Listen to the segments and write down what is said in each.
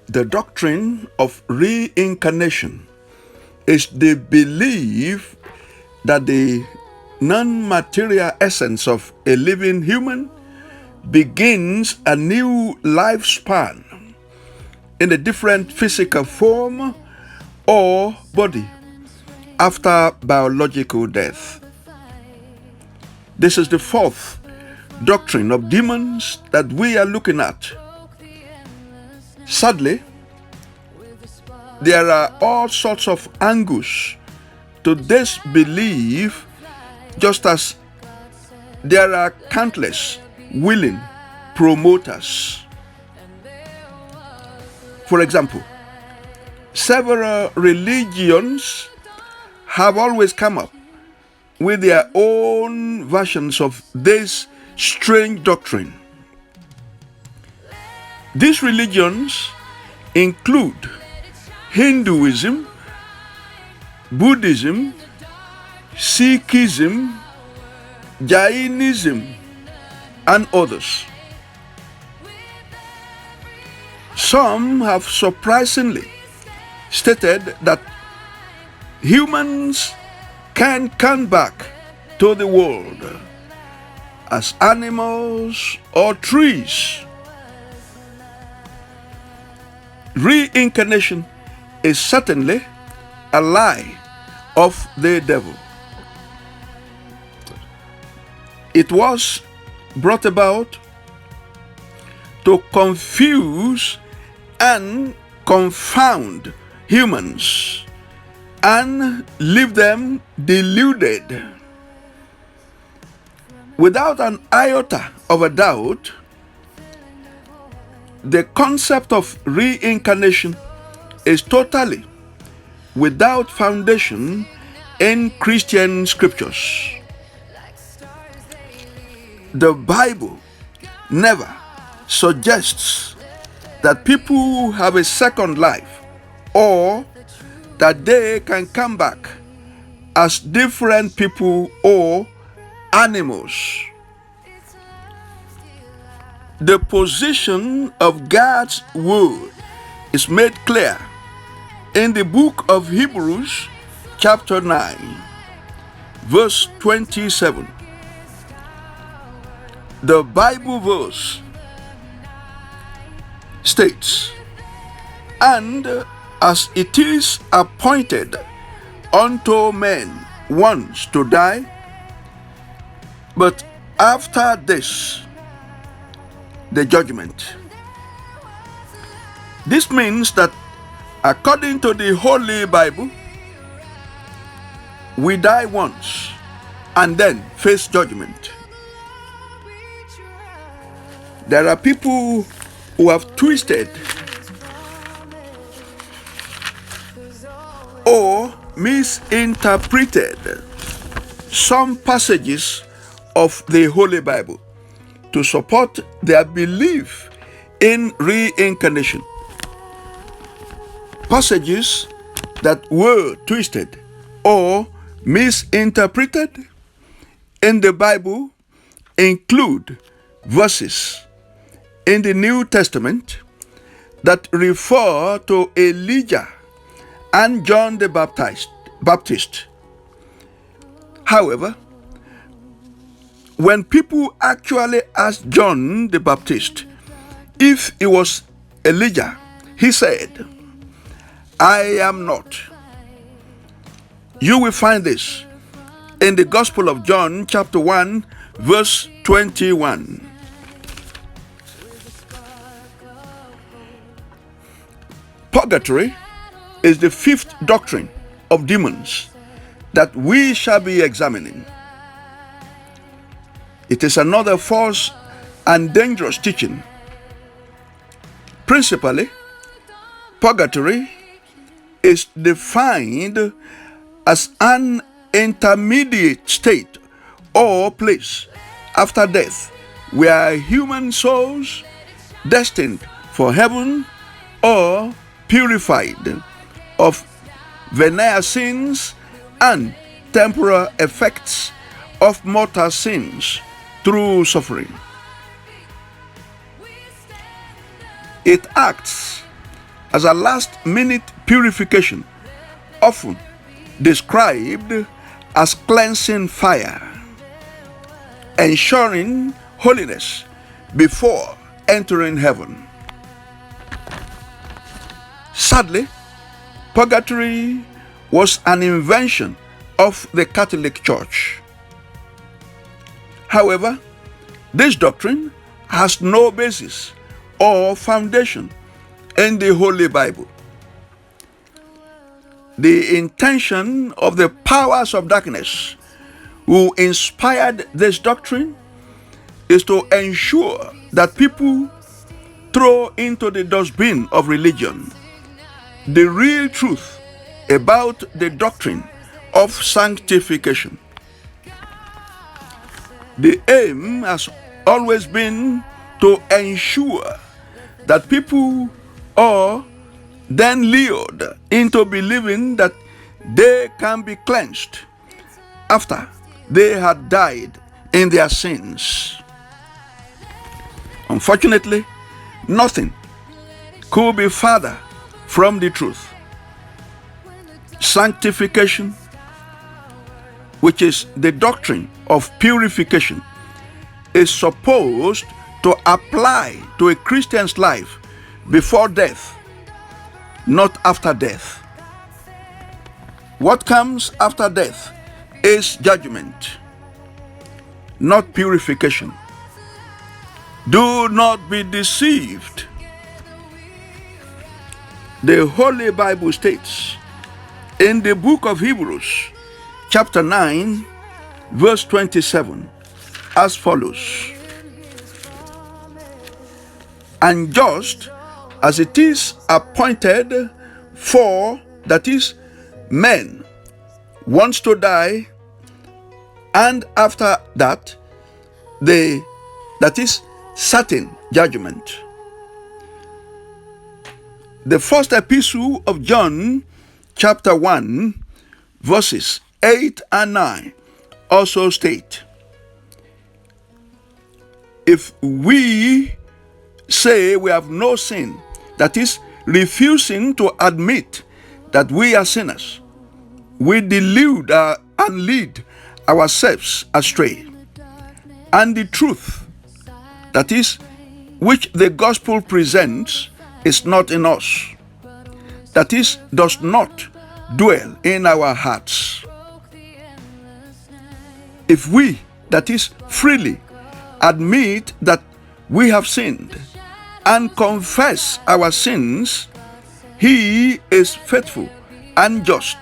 The doctrine of reincarnation is the belief that the non-material essence of a living human begins a new lifespan in a different physical form or body after biological death. This is the fourth doctrine of demons that we are looking at. Sadly, there are all sorts of angles to this belief, just as there are countless willing promoters. For example, several religions have always come up with their own versions of this strange doctrine. These religions include Hinduism, Buddhism, Sikhism, Jainism, and others. Some have surprisingly stated that humans can come back to the world as animals or trees. Reincarnation is certainly a lie of the devil. It was brought about to confuse and confound humans and leave them deluded. Without an iota of a doubt, the concept of reincarnation is totally without foundation in Christian scriptures. The Bible never suggests that people have a second life or that they can come back as different people or animals. The position of God's word is made clear in the book of Hebrews, chapter 9, verse 27. The Bible verse states, "And as it is appointed unto men once to die, but after this, the judgment." This means that according to the Holy Bible, we die once and then face judgment. There are people who have twisted or misinterpreted some passages of the Holy Bible to support their belief in reincarnation. Passages that were twisted or misinterpreted in the Bible include verses in the New Testament that refer to Elijah and John the Baptist. However, when people actually asked John the Baptist if he was Elijah, he said, "I am not." You will find this in the Gospel of John, chapter 1, verse 21. Purgatory is the fifth doctrine of demons that we shall be examining. It is another false and dangerous teaching. Principally, purgatory is defined as an intermediate state or place after death where human souls destined for heaven or purified of venial sins and temporal effects of mortal sins through suffering. It acts as a last-minute purification, often described as cleansing fire, ensuring holiness before entering heaven. Sadly, purgatory was an invention of the Catholic Church. However, this doctrine has no basis or foundation in the Holy Bible. The intention of the powers of darkness who inspired this doctrine is to ensure that people throw into the dustbin of religion the real truth about the doctrine of sanctification. The aim has always been to ensure that people are then lured into believing that they can be cleansed after they had died in their sins. Unfortunately, nothing could be further from the truth. Sanctification, which is the doctrine of purification, is supposed to apply to a Christian's life before death, not after death. What comes after death is judgment, not purification. Do not be deceived. The Holy Bible states in the book of Hebrews, chapter 9, verse 27, as follows: And just as it is appointed for, that is, men once to die, and after that, that is, certain judgment. The first epistle of John, chapter 1, verses 8 and 9 also state, if we say we have no sin, that is, refusing to admit that we are sinners, we delude and lead ourselves astray. And the truth, that is, which the gospel presents, is not in us, that is, does not dwell in our hearts. If we, that is, freely admit that we have sinned and confess our sins, he is faithful and just,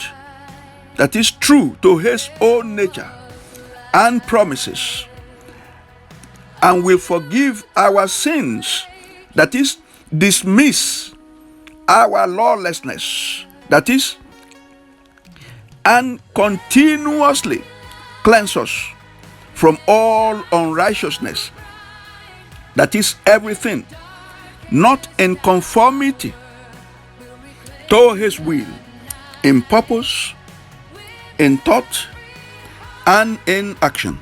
that is, true to his own nature and promises, and will forgive our sins, that is, dismiss our lawlessness, that is, and continuously cleanse us from all unrighteousness, that is, everything not in conformity to his will, in purpose, in thought, and in action.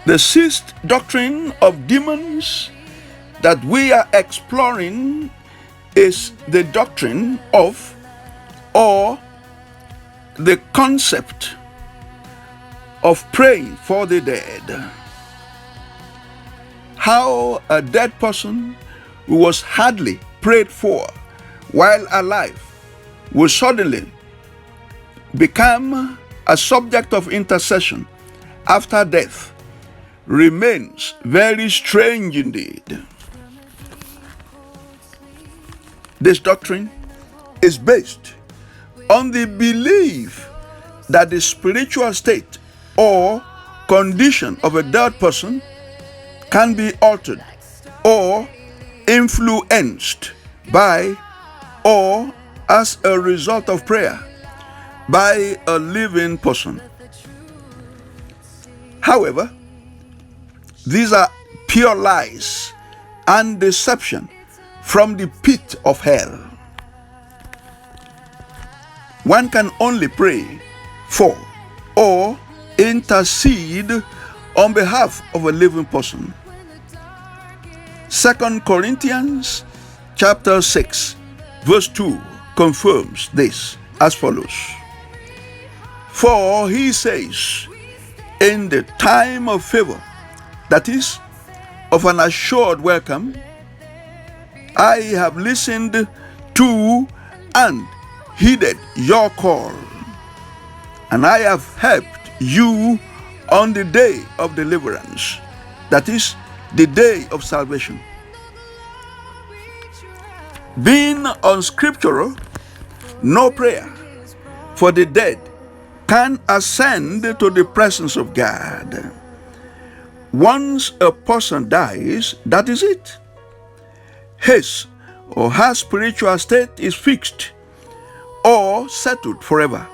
The sixth doctrine of demons that we are exploring is the doctrine of, or the concept of, praying for the dead. How a dead person who was hardly prayed for while alive will suddenly become a subject of intercession after death remains very strange indeed. This doctrine is based on the belief that the spiritual state or condition of a dead person can be altered or influenced by, or as a result of prayer, by a living person. However, these are pure lies and deception from the pit of hell. One can only pray for or intercede on behalf of a living person. 2 Corinthians chapter 6 verse 2 confirms this as follows. For he says, in the time of favor, that is, of an assured welcome, I have listened to and heeded your call, and I have helped you on the day of deliverance, that is, the day of salvation. Being unscriptural, no prayer for the dead can ascend to the presence of God. Once a person dies, that is it. His or her spiritual state is fixed or settled forever.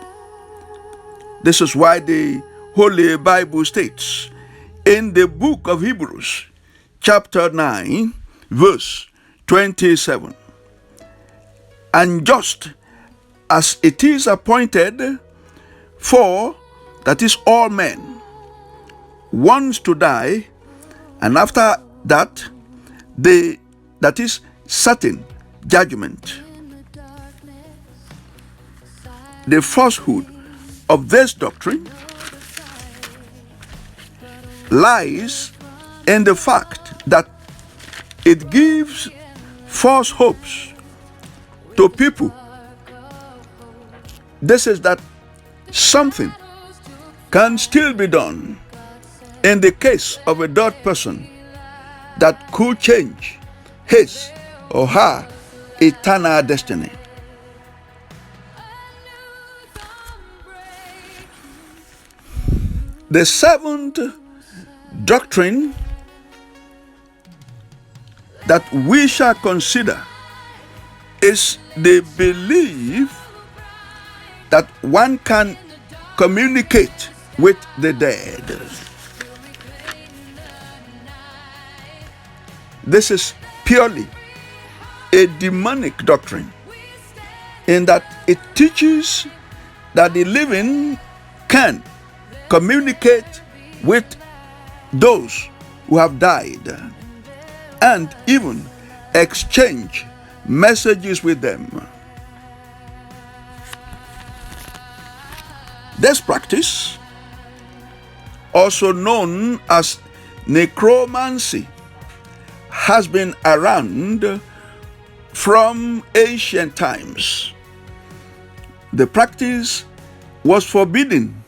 This is why the Holy Bible states in the book of Hebrews, chapter 9, verse 27, and just as it is appointed for, that is, all men, once to die, and after that, that is, certain judgment. The falsehood of this doctrine lies in the fact that it gives false hopes to people. This is that something can still be done in the case of a dead person that could change his or her eternal destiny. The seventh doctrine that we shall consider is the belief that one can communicate with the dead. This is purely a demonic doctrine, in that it teaches that the living can communicate with those who have died and even exchange messages with them. This practice, also known as necromancy, has been around from ancient times. The practice was forbidden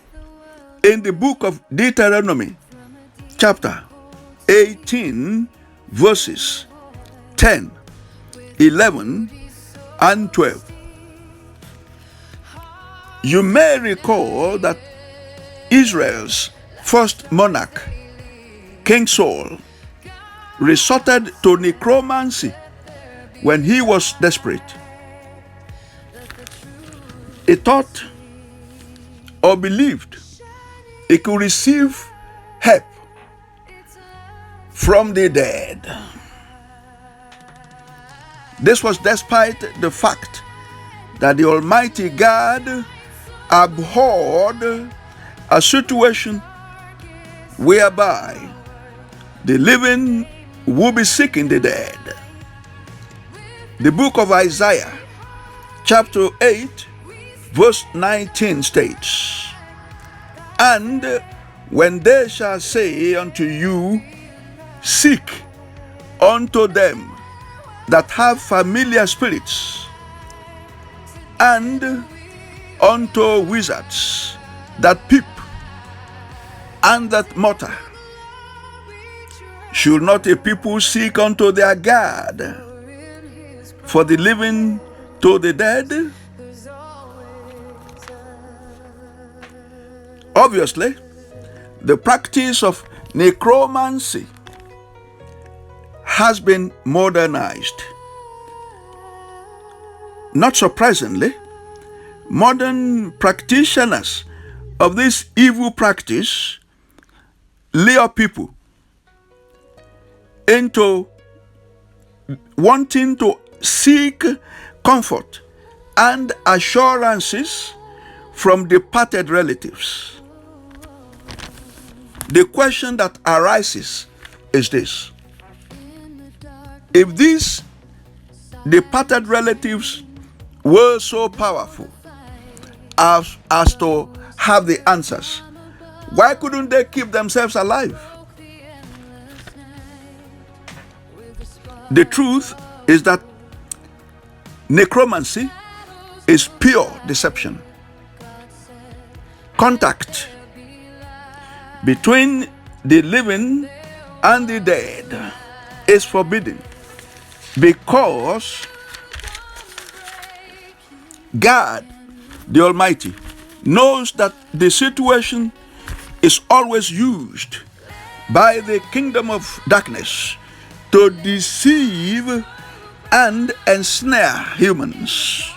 in the book of Deuteronomy, chapter 18, verses 10, 11, and 12. You may recall that Israel's first monarch, King Saul, resorted to necromancy when he was desperate. He thought or believed he could receive help from the dead. This was despite the fact that the Almighty God abhorred a situation whereby the living will be seeking the dead. The book of Isaiah, chapter 8, verse 19 states, and when they shall say unto you, seek unto them that have familiar spirits, and unto wizards that peep, and that mutter, should not a people seek unto their God for the living to the dead? Obviously, the practice of necromancy has been modernized. Not surprisingly, modern practitioners of this evil practice lure people into wanting to seek comfort and assurances from departed relatives. The question that arises is this: If these departed relatives were so powerful as to have the answers, why couldn't they keep themselves alive? The truth is that necromancy is pure deception. Contact between the living and the dead is forbidden because God, the Almighty, knows that the situation is always used by the kingdom of darkness to deceive and ensnare humans.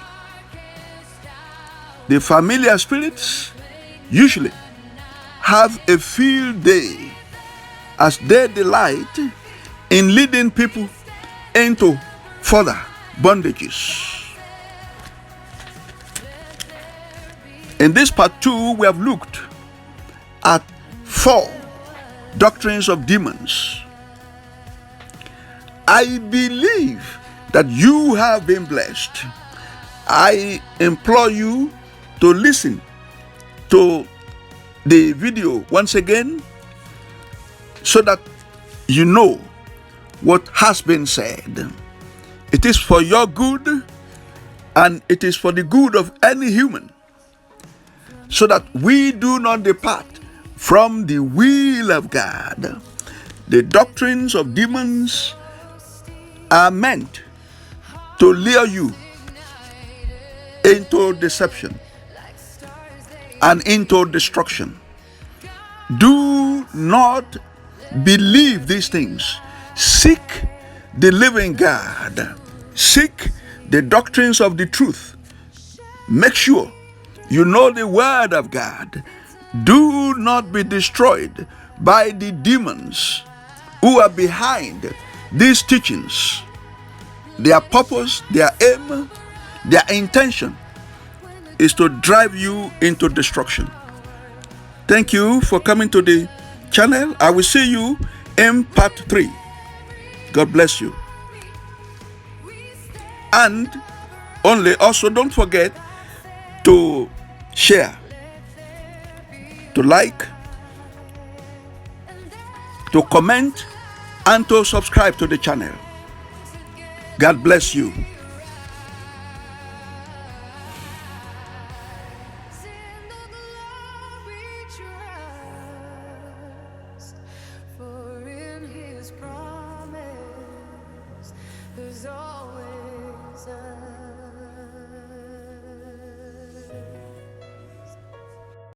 The familiar spirits usually have a field day as they delight in leading people into further bondages. In this part 2, we have looked at 4 doctrines of demons. I believe that you have been blessed. I implore you to listen to the video once again so that you know what has been said. It is for your good and it is for the good of any human, so that we do not depart from the will of God. The doctrines of demons are meant to lure you into deception and into destruction. Do not believe these things. Seek the living God. Seek the doctrines of the truth. Make sure you know the word of God. Do not be destroyed by the demons who are behind these teachings. Their purpose, their aim, their intention is to drive you into destruction. Thank you for coming to the channel. I will see you in part 3. God bless you. And also don't forget to share, to like, to comment, and to subscribe to the channel. God bless you. For in His promise, there's always a